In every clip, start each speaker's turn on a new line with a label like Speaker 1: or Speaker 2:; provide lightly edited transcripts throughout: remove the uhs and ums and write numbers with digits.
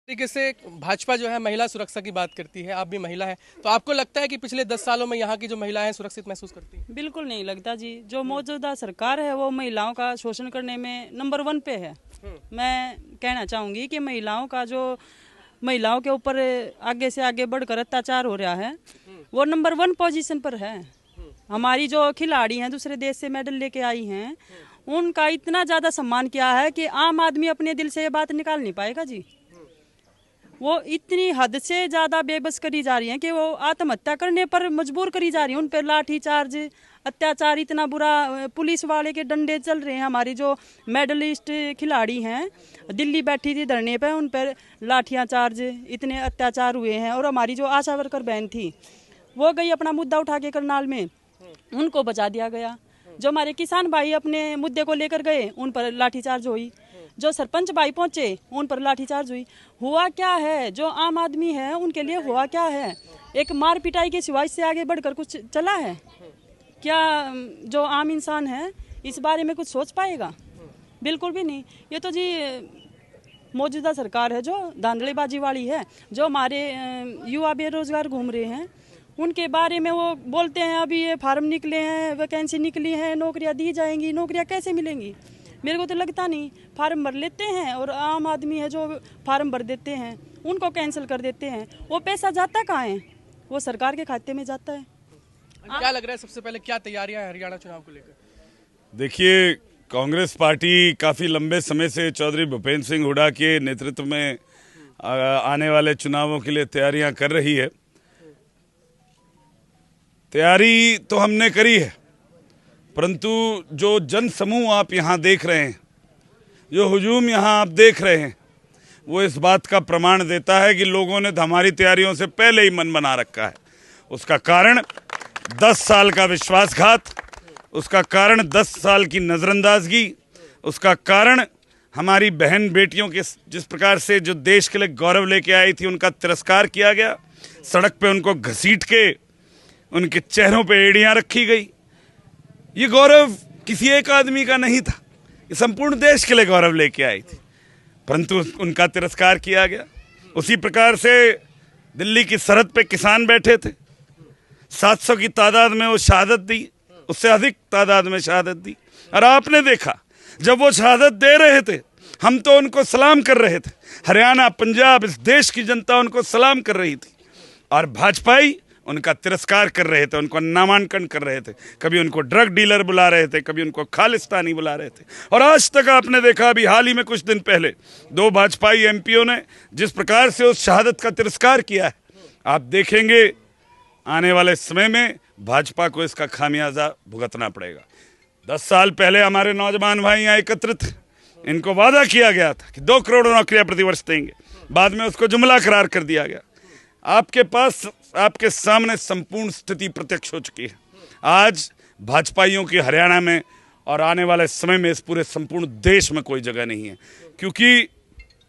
Speaker 1: तरीके से भाजपा जो है महिला सुरक्षा की बात करती है, आप भी महिला हैं, तो आपको लगता है कि पिछले 10 सालों में यहाँ की जो महिलाएं हैं सुरक्षित महसूस करती हैं?
Speaker 2: बिल्कुल नहीं लगता जी। जो मौजूदा सरकार है वो महिलाओं का शोषण करने में नंबर 1 पे है। मैं कहना चाहूँगी कि महिलाओं के ऊपर आगे से आगे बढ़कर अत्याचार हो रहा है, वो नंबर 1 पोजीशन पर है। हमारी जो खिलाड़ी हैं दूसरे देश से मेडल लेके आई हैं, उनका इतना ज़्यादा सम्मान किया है कि आम आदमी अपने दिल से ये बात निकाल नहीं पाएगा जी। वो इतनी हद से ज़्यादा बेबस करी जा रही हैं कि वो आत्महत्या करने पर मजबूर करी जा रही हैं। उन पर लाठी चार्ज, अत्याचार इतना बुरा, पुलिस वाले के डंडे चल रहे हैं। हमारी जो मेडलिस्ट खिलाड़ी हैं, दिल्ली बैठी थी धरने पे, उन पर लाठियाँ चार्ज, इतने अत्याचार हुए हैं। और हमारी जो आशा वर्कर बहन थी वो गई अपना मुद्दा उठा के करनाल में, उनको बचा दिया गया। जो हमारे किसान भाई अपने मुद्दे को लेकर गए, उन पर लाठीचार्ज हुई। जो सरपंच भाई पहुंचे, उन पर लाठीचार्ज हुई। हुआ क्या है, जो आम आदमी है उनके लिए हुआ क्या है? एक मार पिटाई के सिवाय से आगे बढ़कर कुछ चला है क्या? जो आम इंसान है इस बारे में कुछ सोच पाएगा? बिल्कुल भी नहीं। ये तो जी मौजूदा सरकार है जो धांधलीबाजी वाली है। जो हमारे युवा बेरोजगार घूम रहे हैं उनके बारे में वो बोलते हैं अभी ये फार्म निकले हैं, वैकेंसी निकली है, नौकरियां दी जाएंगी। नौकरियां कैसे मिलेंगी? मेरे को तो लगता नहीं। फार्म भर लेते हैं और आम आदमी है जो फार्म भर देते हैं उनको कैंसिल कर देते हैं। वो पैसा जाता कहाँ है? वो सरकार के खाते में जाता है।
Speaker 1: क्या लग रहा है सबसे पहले क्या तैयारियां हैं हरियाणा चुनाव को लेकर?
Speaker 3: देखिए, कांग्रेस पार्टी काफ़ी लंबे समय से चौधरी भूपेंद्र सिंह हुड्डा के नेतृत्व में आने वाले चुनावों के लिए तैयारियां कर रही है। तैयारी तो हमने करी है, परंतु जो जन समूह आप यहाँ देख रहे हैं, जो हुजूम यहाँ आप देख रहे हैं, वो इस बात का प्रमाण देता है कि लोगों ने हमारी तैयारियों से पहले ही मन बना रखा है। उसका कारण 10 साल का विश्वासघात, उसका कारण 10 साल की नज़रअंदाजगी, उसका कारण हमारी बहन बेटियों के जिस प्रकार से जो देश के लिए गौरव लेके आई थी उनका तिरस्कार किया गया। सड़क पे उनको घसीट के उनके चेहरों पे एड़ियाँ रखी गई। ये गौरव किसी एक आदमी का नहीं था, ये संपूर्ण देश के लिए गौरव लेके आई थी, परंतु उनका तिरस्कार किया गया। उसी प्रकार से दिल्ली की सरहद पे किसान बैठे थे, 700 की तादाद में वो शहादत दी, उससे अधिक तादाद में शहादत दी। और आपने देखा जब वो शहादत दे रहे थे, हम तो उनको सलाम कर रहे थे। हरियाणा, पंजाब, इस देश की जनता उनको सलाम कर रही थी और भाजपाई उनका तिरस्कार कर रहे थे, उनको नामांकन कर रहे थे। कभी उनको ड्रग डीलर बुला रहे थे, कभी उनको खालिस्तानी बुला रहे थे। और आज तक आपने देखा, अभी हाल ही में कुछ दिन पहले 2 भाजपाई एमपीओ ने जिस प्रकार से उस शहादत का तिरस्कार किया है, आप देखेंगे आने वाले समय में भाजपा को इसका खामियाजा भुगतना पड़ेगा। 10 साल पहले हमारे नौजवान भाई यहाँ एकत्रित थे, इनको वादा किया गया था कि 2 करोड़ नौकरियां प्रतिवर्ष देंगे, बाद में उसको जुमला करार कर दिया गया। आपके सामने संपूर्ण स्थिति प्रत्यक्ष हो चुकी है। आज भाजपाइयों की हरियाणा में और आने वाले समय में इस पूरे संपूर्ण देश में कोई जगह नहीं है, क्योंकि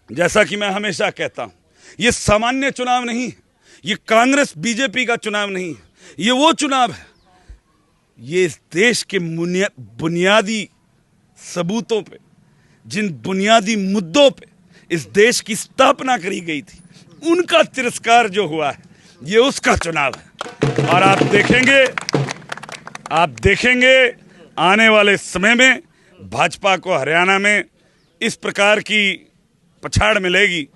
Speaker 3: जैसा कि मैं हमेशा कहता हूं, ये सामान्य चुनाव नहीं है, ये कांग्रेस बीजेपी का चुनाव नहीं है, ये वो चुनाव है, ये इस देश के बुनियादी सबूतों पे, जिन बुनियादी मुद्दों पे इस देश की स्थापना करी गई थी, उनका तिरस्कार जो हुआ है, ये उसका चुनाव है। और आप देखेंगे आने वाले समय में भाजपा को हरियाणा में इस प्रकार की पछाड़ मिलेगी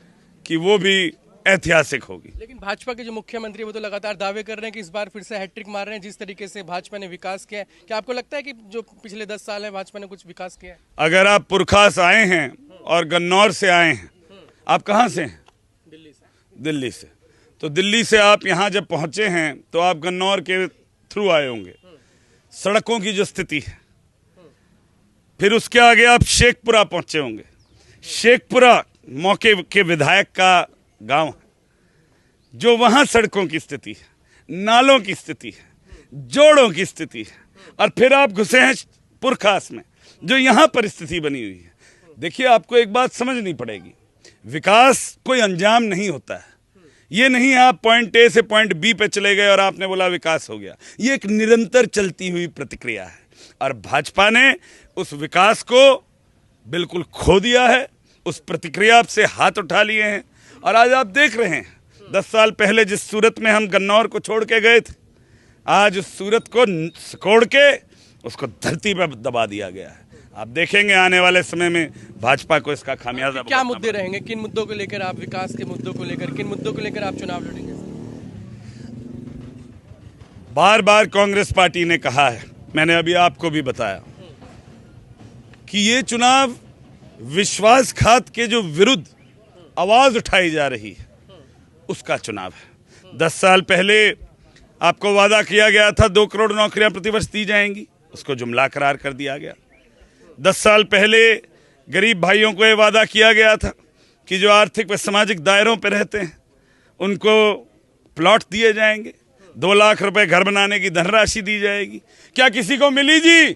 Speaker 3: कि वो भी ऐतिहासिक होगी।
Speaker 1: लेकिन भाजपा के जो मुख्यमंत्री वो तो लगातार दावे कर रहे हैं कि इस बार फिर से हैट्रिक मार रहे हैं। जिस तरीके से भाजपा ने विकास किया है, क्या आपको लगता है कि जो पिछले 10 साल है भाजपा ने कुछ विकास किया है?
Speaker 3: अगर आप पुरखास आए हैं और गन्नौर से आए हैं, आप कहाँ से हैं? दिल्ली से। तो दिल्ली से आप यहाँ जब पहुँचे हैं तो आप गन्नौर के थ्रू आए होंगे। सड़कों की जो स्थिति है, फिर उसके आगे आप शेखपुरा पहुँचे होंगे। शेखपुरा मौके के विधायक का गांव है, जो वहाँ सड़कों की स्थिति है, नालों की स्थिति है, जोड़ों की स्थिति है, और फिर आप घुसे हैं पुरखास में, जो यहाँ परिस्थिति बनी हुई है। देखिए, आपको एक बात समझनी पड़ेगी, विकास कोई अंजाम नहीं होता है। ये नहीं है आप पॉइंट ए से पॉइंट बी पे चले गए और आपने बोला विकास हो गया। ये एक निरंतर चलती हुई प्रतिक्रिया है और भाजपा ने उस विकास को बिल्कुल खो दिया है, उस प्रतिक्रिया से हाथ उठा लिए हैं और आज आप देख रहे हैं 10 साल पहले जिस सूरत में हम गन्नौर को छोड़ के गए थे, आज उस सूरत को सिकोड़ के उसको धरती पर दबा दिया गया है। आप देखेंगे आने वाले समय में भाजपा को इसका खामियाजा
Speaker 1: क्या मुद्दे रहेंगे, किन मुद्दों को लेकर आप, विकास के मुद्दों को लेकर किन मुद्दों को लेकर आप चुनाव लड़ेंगे?
Speaker 3: बार बार कांग्रेस पार्टी ने कहा है, मैंने अभी आपको भी बताया कि ये चुनाव विश्वासघात के जो विरुद्ध आवाज उठाई जा रही है उसका चुनाव है। 10 साल पहले आपको वादा किया गया था 2 करोड़ नौकरियां प्रतिवर्ष दी जाएंगी, उसको जुमला करार कर दिया गया। 10 साल पहले गरीब भाइयों को ये वादा किया गया था कि जो आर्थिक व सामाजिक दायरों पर रहते हैं उनको प्लॉट दिए जाएंगे, 2 लाख रुपए घर बनाने की धनराशि दी जाएगी। क्या किसी को मिली जी?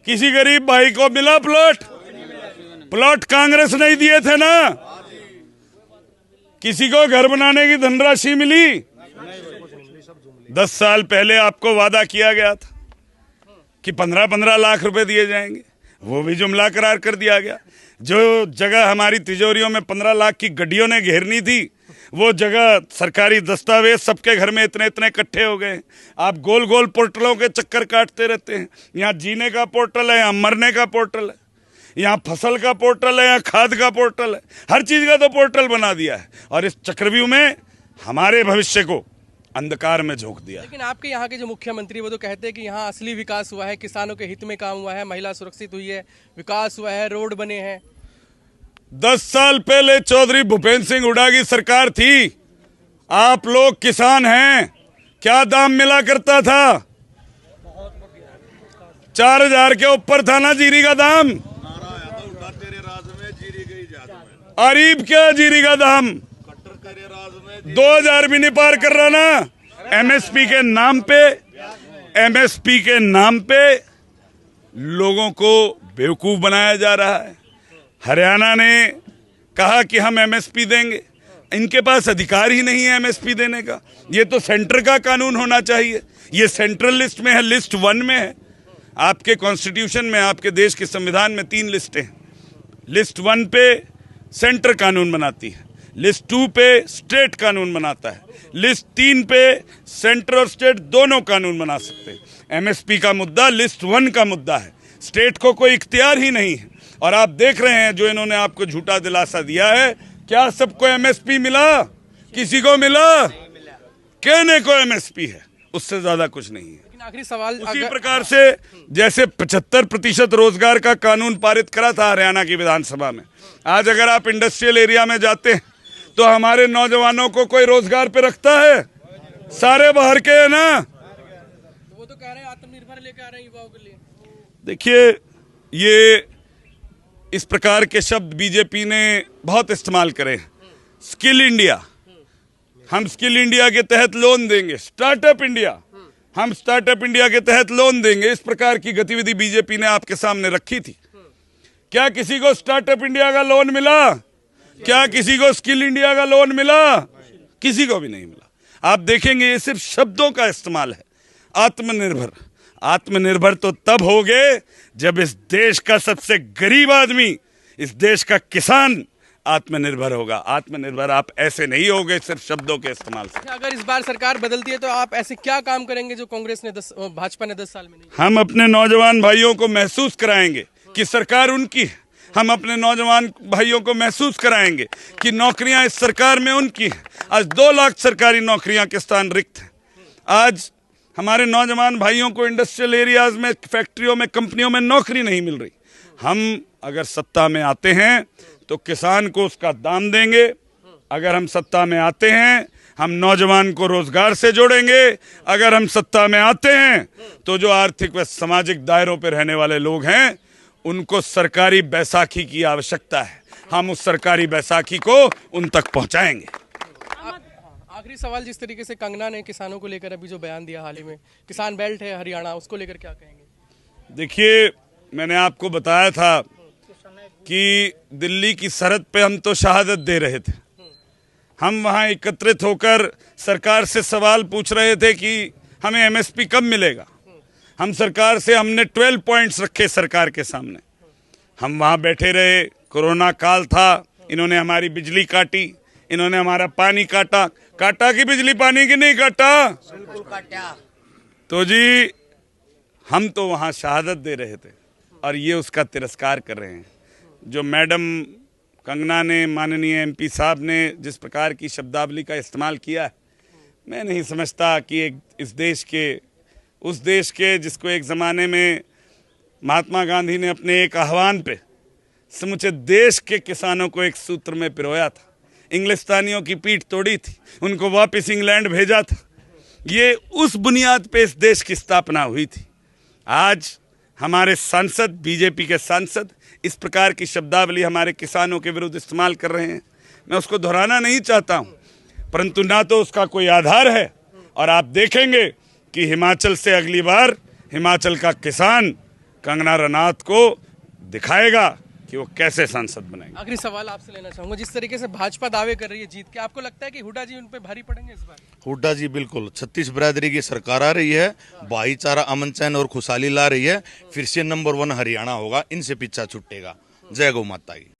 Speaker 3: किसी गरीब भाई को मिला प्लॉट? प्लॉट कांग्रेस नहीं दिए थे ना। किसी को घर बनाने की धनराशि मिली? 10 साल पहले आपको वादा किया गया था कि 15-15 लाख रुपए दिए जाएंगे, वो भी जुमला करार कर दिया गया। जो जगह हमारी तिजोरियों में 15 लाख की गड्डियों ने घेरनी थी, वो जगह सरकारी दस्तावेज सबके घर में इतने इतने इकट्ठे हो गए। आप गोल गोल पोर्टलों के चक्कर काटते रहते हैं। यहाँ जीने का पोर्टल है, यहाँ मरने का पोर्टल है, यहाँ फसल का पोर्टल है, यहाँ खाद का पोर्टल है, हर चीज का तो पोर्टल बना दिया है और इस चक्रव्यूह में हमारे भविष्य को अंधकार में झोंक दिया।
Speaker 1: लेकिन आपके यहाँ के जो मुख्यमंत्री वो तो कहते हैं कि यहाँ असली विकास हुआ है, किसानों के हित में काम हुआ है, महिला सुरक्षित हुई है, विकास हुआ है, रोड बने हैं।
Speaker 3: 10 साल पहले चौधरी भूपेंद्र सिंह हुड्डा की सरकार थी। आप लोग किसान हैं, क्या दाम मिला करता था? 4000 के ऊपर था ना जीरी का दाम। अरीब क्या जीरी का दाम 2000 भी नहीं पार कर रहा ना। एमएसपी के नाम पे लोगों को बेवकूफ बनाया जा रहा है। हरियाणा ने कहा कि हम एमएसपी देंगे, इनके पास अधिकार ही नहीं है एमएसपी देने का। ये तो सेंटर का कानून होना चाहिए। ये सेंट्रल लिस्ट में है, लिस्ट 1 में है। आपके कॉन्स्टिट्यूशन में, आपके देश के संविधान में 3 लिस्टें हैं। लिस्ट 1 पे सेंटर कानून बनाती है, लिस्ट 2 पे स्टेट कानून बनाता है, लिस्ट 3 पे सेंटर और स्टेट दोनों कानून बना सकते हैं। एमएसपी का मुद्दा लिस्ट 1 का मुद्दा है, स्टेट को कोई इख्तियार ही नहीं है। और आप देख रहे हैं जो इन्होंने आपको झूठा दिलासा दिया है, क्या सबको एमएसपी मिला? किसी को मिला? कहने को एमएसपी है, उससे ज्यादा कुछ नहीं है।
Speaker 1: आखिरी सवाल,
Speaker 3: उसी प्रकार से जैसे 75% रोजगार का कानून पारित करा था हरियाणा की विधानसभा में, आज अगर आप इंडस्ट्रियल एरिया में जाते हैं तो हमारे नौजवानों को कोई रोजगार पे रखता है? सारे बाहर के हैं ना।
Speaker 1: वो तो कह रहे हैं आत्मनिर्भर लेकर आ रहे हैं युवाओं के लिए।
Speaker 3: देखिए, ये इस प्रकार के शब्द बीजेपी ने बहुत इस्तेमाल करे। स्किल इंडिया, हम स्किल इंडिया के तहत लोन देंगे। स्टार्टअप इंडिया, हम स्टार्टअप इंडिया के तहत लोन देंगे। इस प्रकार की गतिविधि बीजेपी ने आपके सामने रखी थी। क्या किसी को स्टार्टअप इंडिया का लोन मिला? क्या किसी को स्किल इंडिया का लोन मिला? किसी को भी नहीं मिला। आप देखेंगे ये सिर्फ शब्दों का इस्तेमाल है। आत्मनिर्भर तो तब होगे जब इस देश का सबसे गरीब आदमी, इस देश का किसान आत्मनिर्भर होगा। आत्मनिर्भर आप ऐसे नहीं होगे सिर्फ शब्दों के इस्तेमाल से।
Speaker 1: अगर इस बार सरकार बदलती है तो आप ऐसे क्या काम करेंगे जो कांग्रेस ने भाजपा ने 10 साल में नहीं?
Speaker 3: हम अपने नौजवान भाइयों को महसूस कराएंगे कि सरकार उनकी है। हम अपने नौजवान भाइयों को महसूस कराएंगे कि नौकरियां इस सरकार में उनकी हैं। आज 2 लाख सरकारी नौकरियां के स्थान रिक्त हैं। आज हमारे नौजवान भाइयों को इंडस्ट्रियल एरियाज में, फैक्ट्रियों में, कंपनियों में नौकरी नहीं मिल रही। हम अगर सत्ता में आते हैं तो किसान को उसका दाम देंगे। अगर हम सत्ता में आते हैं, हम नौजवान को रोजगार से जोड़ेंगे। अगर हम सत्ता में आते हैं तो जो आर्थिक व सामाजिक दायरों पर रहने वाले लोग हैं उनको सरकारी बैसाखी की आवश्यकता है। हम उस सरकारी बैसाखी को उन तक पहुंचाएंगे।
Speaker 1: आखिरी सवाल, जिस तरीके से कंगना ने किसानों को लेकर अभी जो बयान दिया हाल ही में, किसान बेल्ट है हरियाणा, उसको लेकर क्या कहेंगे?
Speaker 3: देखिए, मैंने आपको बताया था कि दिल्ली की सरहद पे हम तो शहादत दे रहे थे। हम वहाँ एकत्रित होकर सरकार से सवाल पूछ रहे थे कि हमें एमएसपी कब मिलेगा। हम सरकार से, हमने 12 पॉइंट्स रखे सरकार के सामने। हम वहाँ बैठे रहे, कोरोना काल था, इन्होंने हमारी बिजली काटी, इन्होंने हमारा पानी काटा। काटा की बिजली पानी की नहीं काटा?
Speaker 4: बिल्कुल काटा।
Speaker 3: तो जी हम तो वहाँ शहादत दे रहे थे और ये उसका तिरस्कार कर रहे हैं। जो मैडम कंगना ने, माननीय एमपी साहब ने जिस प्रकार की शब्दावली का इस्तेमाल किया है, मैं नहीं समझता कि एक इस देश के, उस देश के जिसको एक ज़माने में महात्मा गांधी ने अपने एक आह्वान पे समूचे देश के किसानों को एक सूत्र में पिरोया था, इंग्लिस्तानियों की पीठ तोड़ी थी, उनको वापस इंग्लैंड भेजा था। ये उस बुनियाद पे इस देश की स्थापना हुई थी। आज हमारे सांसद, बीजेपी के सांसद इस प्रकार की शब्दावली हमारे किसानों के विरुद्ध इस्तेमाल कर रहे हैं। मैं उसको दोहराना नहीं चाहता हूँ, परंतु ना तो उसका कोई आधार है, और आप देखेंगे कि हिमाचल से अगली बार हिमाचल का किसान कंगना रनौत को दिखाएगा कि वो कैसे सांसद बनेंगे।
Speaker 1: आखिरी सवाल आपसे लेना चाहूंगा, जिस तरीके से भाजपा दावे कर रही है जीत के, आपको लगता है कि हुड्डा जी उन पे भारी पड़ेंगे इस बार?
Speaker 4: हुड्डा जी बिल्कुल 36 बिरादरी की सरकार आ रही है, भाईचारा, अमन चैन और खुशहाली ला रही है। फिर से नंबर 1 हरियाणा होगा, इनसे पीछा छूटेगा। जय गौ माता की।